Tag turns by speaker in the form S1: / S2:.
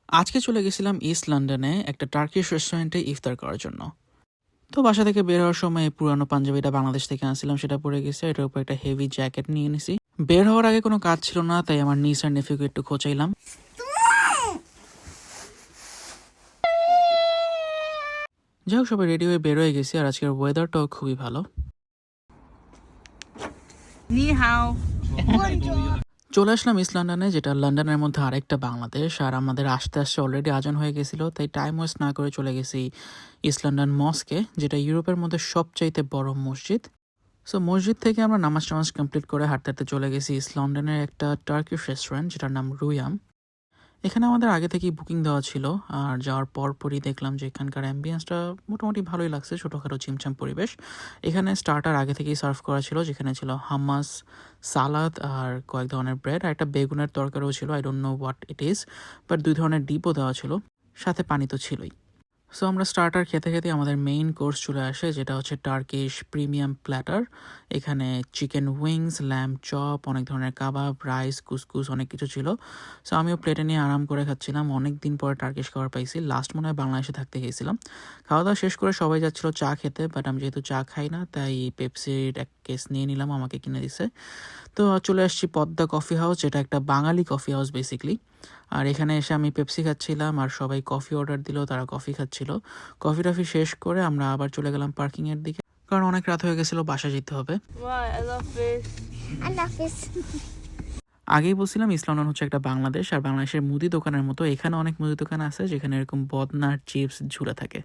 S1: আজকে চলে গেছিলাম ইস্ট লন্ডনে একটা টার্কিশ রেস্টুরেন্টে ইফতার করার জন্য। তো বাসা থেকে বের হওয়ার সময় এই পুরানো পাঞ্জাবিটা বাংলাদেশ থেকে আনছিলাম, সেটা পরে গেছে। এটার উপর একটা হেভি জ্যাকেট নিয়ে নিছি। বের হওয়ার আগে কোনো কাজ ছিল না, তাই আমার নিস আর নেফিউকে একটু খোঁচাইলাম। যাই হোক, সবাই রেডি হয়ে বের হয়ে গেছি, আর আজকের ওয়েদারটাও খুবই ভালো। চলে আসলাম ইস্ট লন্ডনে, যেটা লন্ডনের মধ্যে আরেকটা বাংলাদেশ। আর আমাদের আসতে আসতে অলরেডি আজান হয়ে গেছিলো, তাই টাইম ওয়েস্ট না করে চলে গেছি ইস্ট লন্ডন মস্কে, যেটা ইউরোপের মধ্যে সবচাইতে বড় মসজিদ। সো মসজিদ থেকে আমরা নামাজ টামাজ কমপ্লিট করে হাঁটতে হাঁটতে চলে গেছি ইস্ট লন্ডনের একটা টার্কিশ রেস্টুরেন্ট, যেটার নাম রুয়াম। এখানে আমাদের আগে থেকেই বুকিং দেওয়া ছিল, আর যাওয়ার পরপরই দেখলাম যে এখানকার অ্যাম্বিয়েন্সটা মোটামুটি ভালোই লাগছে, ছোটোখাটো চিমচাম পরিবেশ। এখানে স্টার্টার আগে থেকেই সার্ভ করা ছিল, যেখানে ছিল হাম্মাস, সালাদ আর কয়েক ধরনের ব্রেড, আর একটা বেগুনের তরকারিও ছিল। I don't know what it is, but 2 ধরনের ডিপও দেওয়া ছিল, সাথে পানি তো ছিলই। সো আমরা স্টার্টার খেতে খেতে আমাদের মেইন কোর্স চলে আসে, যেটা হচ্ছে টার্কিশ প্রিমিয়াম প্ল্যাটার। এখানে চিকেন উইংস, ল্যাম্ব চপ, অনেক ধরনের কাবাব, রাইস, কুসকুস, অনেক কিছু ছিল। সো আমিও প্লেটে নিয়ে আরাম করে খাচ্ছিলাম। অনেক দিন পরে টার্কিশ খাবার পাইছি, লাস্ট মনে হয় বাংলাদেশে থাকতে গিয়েছিলাম। খাওয়া দাওয়া শেষ করে সবাই যাচ্ছিল চা খেতে, বাট আমি যেহেতু চা খাই না, তাই পেপসির এক কেস নিয়ে নিলাম, আমাকে কিনে দিছে। তো চলে আসছি পদ্মা কফি হাউস, যেটা একটা বাঙালি কফি হাউস বেসিকলি। আর এখানে এসে আমি পেপসি খাচ্ছিলাম, আর সবাই কফি অর্ডার দিল, তারা কফি খাচ্ছিল। কফি টফি শেষ করে আমরা আবার চলে গেলাম পার্কিংয়ের দিকে, কারণ অনেক রাত হয়ে গেছিলো, বাসা যেতে হবে।
S2: I love this.
S1: আগেই বলছিলাম ইস্ট লন্ডন হচ্ছে একটা বাংলাদেশ, আর বাংলাদেশের মুদি দোকানের মতো এখানে অনেক মুদি দোকান আছে, যেখানে এরকম বদনার চিপস ঝুলে থাকে।